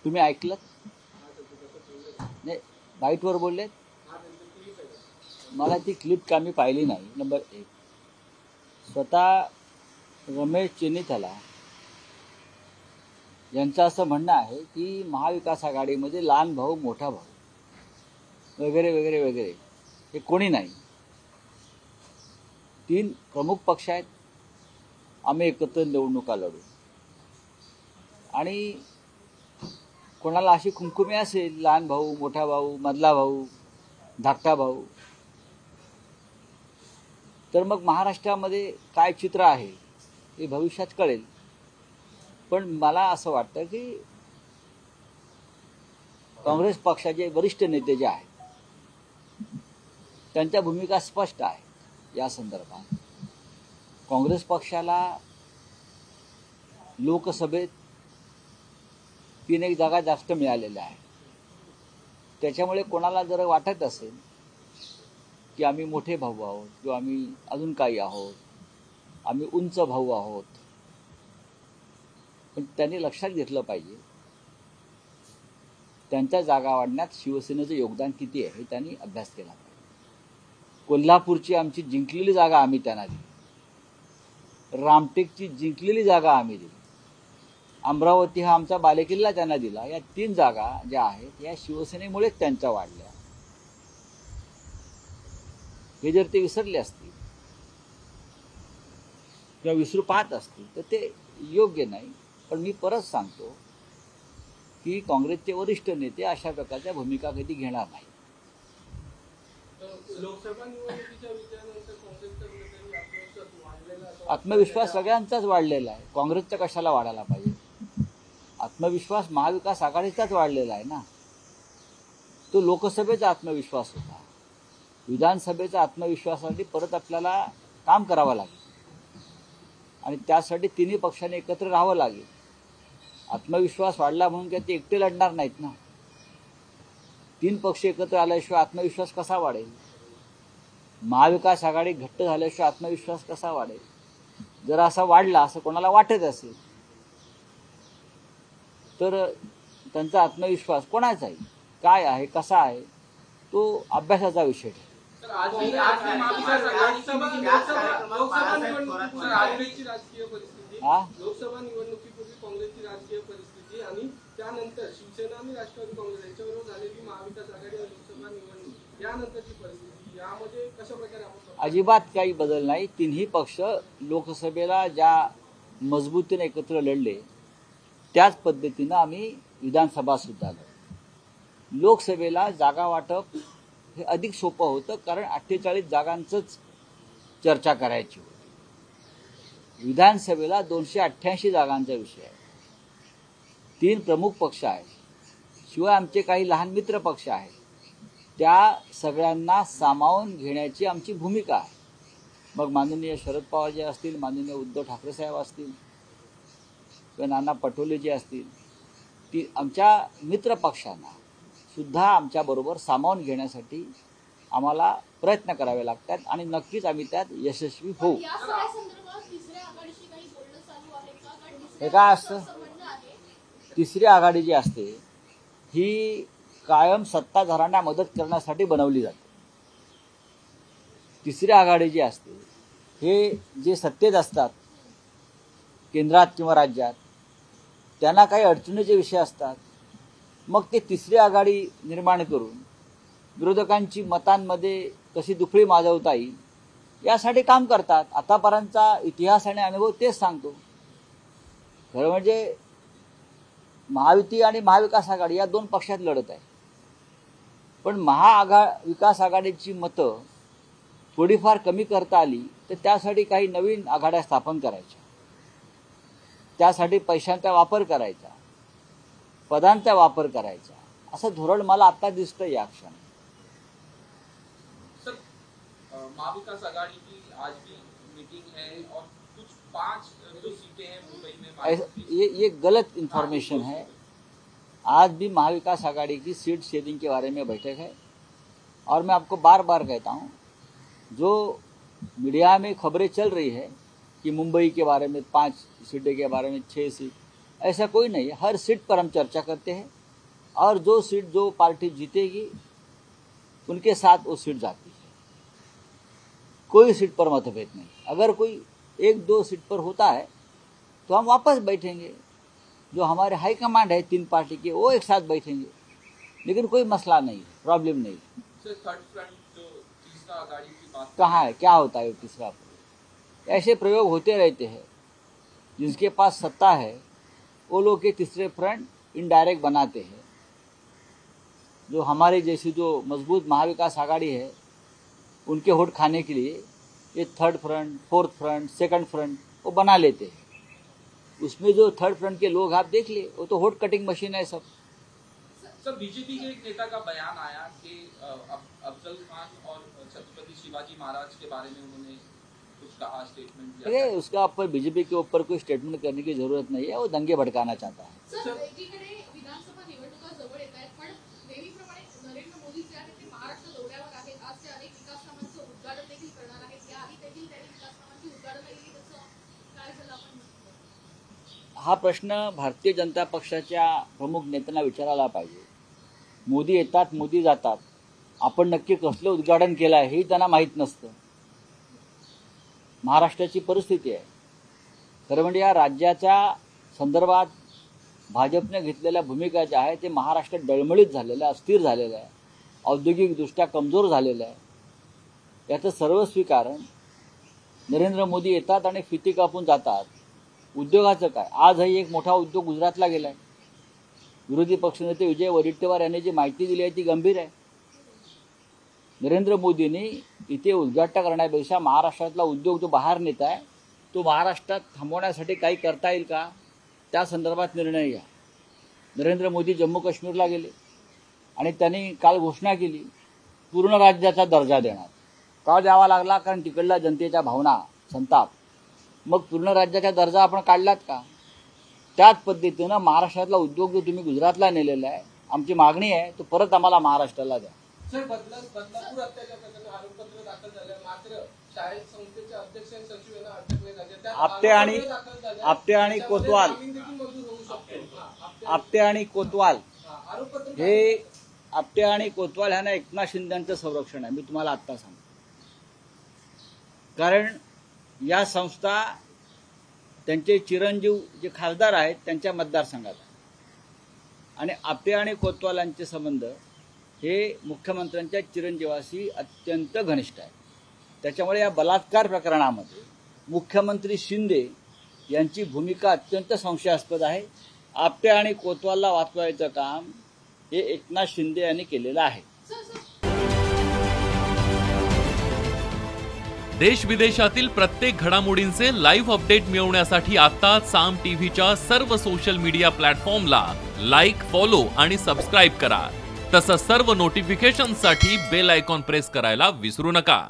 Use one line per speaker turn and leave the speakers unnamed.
तुम्ही ऐकलं नाही? बाईटवर बोलले मला ती क्लिप का मी पाहिली नाही. नंबर 1, स्वतः रमेश चेन्नीथला यांचं असं म्हणणं आहे की महाविकास आघाडीमध्ये लहान भाऊ मोठा भाऊ वगैरे वगैरे वगैरे हे कोणी नाही. 3 प्रमुख पक्ष आहेत, आम्ही एकत्र निवडणुका लढू. आणि कोणाला अशी खुमखुमी असेल लहान भाऊ मोठा भाऊ मधला भाऊ धाकटा भाऊ, तर मग महाराष्ट्रामध्ये काय चित्र आहे हे भविष्यात कळेल. पण मला असं वाटतं की काँग्रेस पक्षाचे वरिष्ठ नेते जे आहेत त्यांच्या भूमिका स्पष्ट आहे या संदर्भात. काँग्रेस पक्षाला लोकसभेत 3 जागा जास्त मिळालेल्या आहेत. त्याच्यामुळे कोणाला जर वाटत असेल की आम्ही मोठे भाऊ आहोत किंवा आम्ही अजून काही आहोत, आम्ही उंच भाऊ आहोत, पण त्यांनी लक्षात घेतलं पाहिजे त्यांच्या जागा वाढण्यात शिवसेनेचं योगदान किती आहे हे त्यांनी अभ्यास केला पाहिजे. कोल्हापूरची आमची जिंकलेली जागा आम्ही त्यांना दिली, रामटेकची जिंकलेली जागा आम्ही दिली, अमरावती हा आमचा बालेकिल्ला त्यांना दिला. या 3 जागा ज्या आहेत या शिवसेनेमुळेच त्यांच्या वाढल्या. हे जर ते विसरले असतील किंवा विसरू पाहत असतील तर ते योग्य नाही. पण मी परत सांगतो की काँग्रेसचे वरिष्ठ नेते अशा प्रकारच्या भूमिका कधी घेणार नाही. आत्मविश्वास सगळ्यांचाच वाढलेला आहे, काँग्रेसचा कशाला वाढायला पाहिजे? आत्मविश्वास महाविकास आघाडीचाच वाढलेला आहे ना. तो लोकसभेचा आत्मविश्वास होता, विधानसभेचा आत्मविश्वासासाठी परत आपल्याला काम करावं लागेल आणि त्यासाठी 3 पक्षांनी एकत्र राहावं लागेल. आत्मविश्वास वाढला म्हणून काय ते एकटे लढणार नाहीत ना. 3 पक्ष एकत्र आल्याशिवाय आत्मविश्वास कसा वाढेल? महाविकास आघाडी घट्ट झाल्याशिवाय आत्मविश्वास कसा वाढेल? जर असा वाढला असं कोणाला वाटत असेल तर त्यांचा आत्मविश्वास कोणाचा आहे, काय आहे, कसा आहे, तो अभ्यासाचा विषय आहे.
लोकसभा निवडणुकीपूर्वी काँग्रेसची राजकीय परिस्थिती आणि त्यानंतर शिवसेना आणि राष्ट्रवादी काँग्रेस यांच्याबरोबर झालेली महाविकास आघाडी आणि लोकसभा निवडणूक यानंतरची परिस्थिती यामध्ये कशा प्रकारे आपण
अजिबात काही बदल नाही. 3ही पक्ष लोकसभेला ज्या मजबूतीने एकत्र लढले त्याच पद्धतीनं आम्ही विधानसभा सुद्धा लढलो. लोकसभेला जागा वाटप हे अधिक सोपं होतं कारण 48 जागांचंच चर्चा करायची होती. विधानसभेला 288 जागांचा विषय आहे. 3 प्रमुख पक्ष आहेत, शिवाय आमचे काही लहान मित्र पक्ष आहेत. त्या सगळ्यांना सामावून घेण्याची आमची भूमिका आहे. मग माननीय शरद पवार जे असतील, माननीय उद्धव ठाकरे साहेब असतील किंवा नाना पटोले जे असतील, ती आमच्या मित्र पक्षांना सुद्धा आमच्याबरोबर सामावून घेण्यासाठी आम्हाला प्रयत्न करावे लागतात आणि नक्कीच आम्ही त्यात यशस्वी होऊ. हे काय असतं? 3री आघाडी जी असते ही कायम सत्ताधाऱ्यांना मदत करण्यासाठी बनवली जाते. 3री आघाडी जी असते हे जे सत्तेत असतात केंद्रात किंवा राज्यात त्यांना काही अडचणीचे विषय असतात, मग ते 3री आघाडी निर्माण करून विरोधकांची मतांमध्ये कशी दुफळी माजवता येईल यासाठी काम करतात. आतापर्यंतचा इतिहास आणि अनुभव तेच सांगतो. खरं म्हणजे महायुती आणि महाविकास आघाडी या 2 पक्षात लढत आहे, पण महाविकास आघाडीची मतं थोडीफार कमी करता आली तर त्यासाठी काही नवीन आघाड्या स्थापन करायच्या, त्यासाठी पैशांचा वापर करायचा, पदांचा वापर करायचा, असं धोरण मला आता दिसतं या क्षणी.
सर, महाविकास आघाडी की आज भी मीटिंग है और कुछ 5 जो सीटें हैं मुंबई में,
ये गलत इन्फॉर्मेशन है. आज भी महाविकास आघाड़ी की सीट शेयरिंग के बारे में बैठक है और मैं आपको बार बार कहता हूँ, जो मीडिया में खबरें चल रही है कि मुंबई के बारे में 5 सीटें के बारे में 6 सीट, ऐसा कोई नहीं है। हर सीट पर हम चर्चा करते हैं और जो सीट जो पार्टी जीतेगी उनके साथ वो सीट जाती है। कोई सीट पर मतभेद नहीं। अगर कोई 1-2 सीट पर होता है तो हम वापस बैठेंगे, जो हमारे हाई कमांड है 3 पार्टी के वो एक साथ बैठेंगे, लेकिन कोई मसला नहीं है, प्रॉब्लम नहीं है।
सर थर्ड फ्रंट जो तीसरा आघाड़ी की बात
कहाँ है, क्या होता है वो तीसरा प्रयोग? ऐसे प्रयोग होते रहते हैं। जिसके पास सत्ता है वो लोग के तीसरे फ्रंट इनडायरेक्ट बनाते हैं। जो हमारे जैसी जो मजबूत महाविकास आघाड़ी है उनके वोट खाने के लिए ये third front, fourth front, second front वो बना लेते हैं। उसमें जो थर्ड फ्रंट के लोग आप देख लिए, वो तो वोट कटिंग मशीन है सब।
सर बीजेपी के एक नेता का बयान आया कि अफजल खान और छत्रपति शिवाजी महाराज के बारे में उन्होंने कुछ कहा, स्टेटमेंट दिया।
अरे उसका ऊपर बीजेपी के ऊपर कोई स्टेटमेंट करने की जरूरत नहीं है, वो दंगे भड़काना चाहता है।
सर एकीकडे विधानसभा निवडणुका जवळ येत आहेत, पण नेहमीप्रमाणे नरेंद्र मोदी जे आहेत ते महाराष्ट्र दौऱ्यावर आहेत। आज ते अनेक विकास कामांचं उद्घाटन देखील करणार आहेत। याआधी देखील त्यांनी विकास कामांची उद्घाटन केली, त्याचं काय झालं आपण?
हा प्रश्न भारतीय जनता पक्षाच्या प्रमुख नेत्यांना विचारायला पाहिजे। मोदी येतात, मोदी जातात, आपण नक्की कसलं उद्घाटन केलं आहे हे त्यांना माहीत नसतं। महाराष्ट्राची परिस्थिती आहे, खरं म्हणजे या राज्याच्या संदर्भात भाजपने घेतलेल्या भूमिका ज्या आहे ते महाराष्ट्र डळमळीत झालेलं आहे, अस्थिर झालेलं आहे, औद्योगिकदृष्ट्या कमजोर झालेलं आहे। याचं सर्वस्वी कारण नरेंद्र मोदी येतात आणि फिती कापून जातात। उद्योगाचं काय? आजही एक मोठा उद्योग गुजरातला गेलाय। विरोधी पक्षनेते विजय वडेट्टीवार यांनी जी माहिती दिली आहे ती गंभीर आहे। नरेंद्र मोदींनी इथे उद्घाटन करण्यापेक्षा महाराष्ट्रातला उद्योग जो बाहेर नेत आहे तो महाराष्ट्रात थांबवण्यासाठी काही करता येईल का, त्या संदर्भात निर्णय घ्या। नरेंद्र मोदी जम्मू काश्मीरला गेले आणि त्यांनी काल घोषणा केली पूर्ण राज्याचा दर्जा देणार। का द्यावा लागला? कारण तिकडल्या जनतेच्या भावना, संताप। मग पूर्ण राज्याचा दर्जा आपण काढलात का? त्याच पद्धतीनं महाराष्ट्रातला उद्योग जो तुम्ही गुजरातला नेलेला आहे, आमची मागणी आहे तो परत आम्हाला महाराष्ट्राला द्या।
सर बदलापूर हत्याच्या प्रकरणी आरोपपत्र दाखल झालं, मात्र शाळेत संस्थेचे अध्यक्ष आणि सचिव यांना अटक नाही झाली। त्यात
आपटे आणि कोतवाल,
जामीन देखील मंजूर होऊ शकतो।
आपटे आणि कोतवाल
आरोपपत्र
हे आपटे आणि कोतवाल ह्यांना एकनाथ शिंदेचं संरक्षण आहे। मी तुम्हाला आत्ता सांगतो, कारण या संस्था त्यांचे चिरंजीव जे खासदार आहेत त्यांच्या मतदारसंघात आहे आणि आपटे आणि कोतवालांचे संबंध हे मुख्यमंत्र्यांच्या चिरंजीवाशी अत्यंत घनिष्ठ आहे। त्याच्यामुळे या बलात्कार प्रकरणामध्ये मुख्यमंत्री शिंदे यांची भूमिका अत्यंत संशयास्पद आहे। आपटे आणि कोतवालला वाचवायचं काम हे एकनाथ शिंदे यांनी केलेलं आहे।
देश विदेशातील प्रत्येक घडामोडींचे लाईव्ह अपडेट मिळवण्यासाठी आता साम टीव्हीच्या सर्व सोशल मीडिया प्लॅटफॉर्मला लाईक, फॉलो आणि सबस्क्राईब करा। तसंच सर्व नोटिफिकेशनसाठी बेल आयकॉन प्रेस करायला विसरू नका।